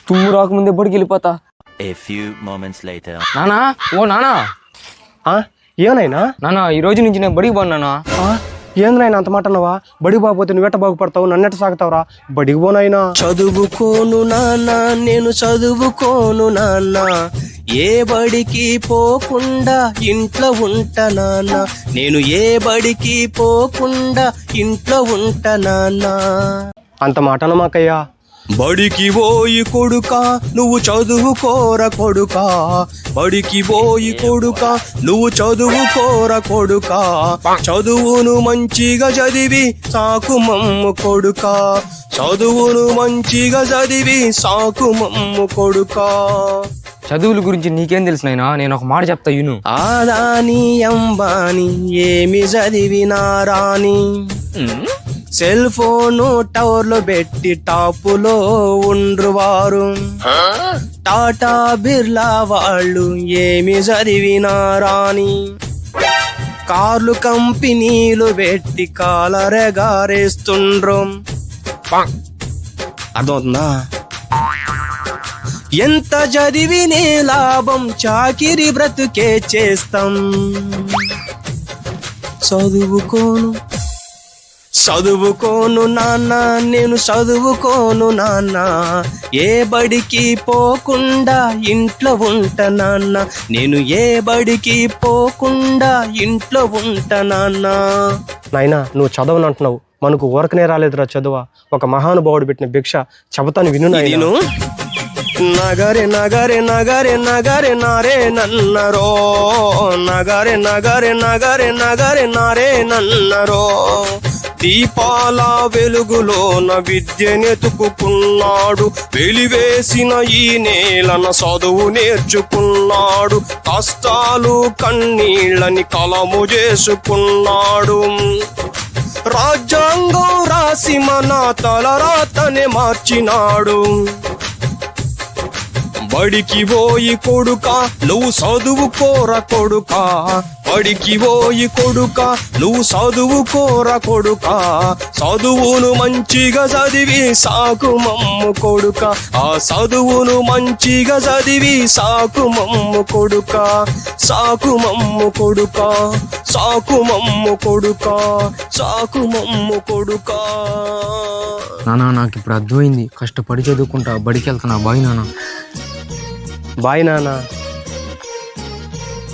తుమ్ము రాకముందే బడికి వెళ్ళిపోతా. నానా ఓ నానా ఏనైనా నానా ఈ రోజు నుంచి నేను బడికి పోనానా. ఏందనైనా అంత మాట అన్నావా? బడికి బాగపోతే నువ్వెట్ట బాగుపడతావు, నన్నెట్ట సాగుతావురా? బడికి పోనైనా. చదువుకోను నాన్న నేను చదువుకోను నాన్న, ఏ బడికి పోకుండా ఇంట్లో ఉంటా నాన్న, నేను ఏ బడికి పోకుండా ఇంట్లో ఉంటా నాన్న. అంత మాట అన్నమాకయ్యా. బడికి పోయి కొడుకా నువ్వు చదువుకోర కొడుకా, బడికి పోయి కొడుకా నువ్వు చదువుకోర కొడుకా, చదువును మంచిగా చదివి సాకు మమ్ము కొడుకా, చదువును మంచిగా చదివి సాకు మమ్ము కొడుకా. చదువుల గురించి నీకేం తెలుసు నాయనా? నేను ఒక మాట చెప్తా విను. ఆదాని అంబాని ఏమి చదివినారాని, సెల్ ఫోను టవర్లో పెట్టి టాపులో ఉండ్రు వారు, టాటా బిర్లా వాళ్ళు ఏమి చదివినారాని, కార్లు కంపెనీలు పెట్టి కాలరెగారేస్తుండ్రు. అర్థమవుతుందా? ఎంత చదివినే లాభం, చాకిరి బ్రతుకే చేస్తాం. చదువుకోను నాన్న నేను చదువుకోను నాన్న, ఏ బడికి పోకుండా ఇంట్లో ఉంటా నాన్న, నేను ఏ బడికి పోకుండా ఇంట్లో ఉంటా నాన్న. నాయనా నువ్వు చదవను అంటున్నావు, మనకు ఊరకనే రాలేదురా చదువా. ఒక మహానుభావుడు పెట్టిన భిక్ష చెబుతాను విను నాయనా. నగరే నగరే నగరే నగరే నారే నన్నరో, నగరే నగరే నగరే నగరే నారే నన్నరో, దీపాల వెలుగులోన విద్యనెతుకున్నాడు, వెలివేసిన ఈ నేలన చదువు నేర్చుకున్నాడు, కష్టాలు కన్నీళ్ళని కలము చేసుకున్నాడు, రాజ్యాంగం రాసి మన తలరాతనే మార్చినాడు. బడికి పోయి కొడుకా నువ్వు చదువుకోర కొడుకా, బడికి పోయి కొడుకా నువ్వు చదువుకోర కొడుకా, చదువును మంచిగా చదివి సాకు మమ్ము కొడుకా, ఆ చదువును మంచిగా చదివి సాకు మమ్ము కొడుకా, సాకు మమ్ము కొడుకా, సాకు మమ్ము కొడుకా, సాకు మమ్ము కొడుకా. నానా నాకు ఇప్పుడు అర్థమైంది, కష్టపడి చదువుకుంటా బడికి వెళ్తున్నా. బాయ్ నానా. బాయ్ నాన్న.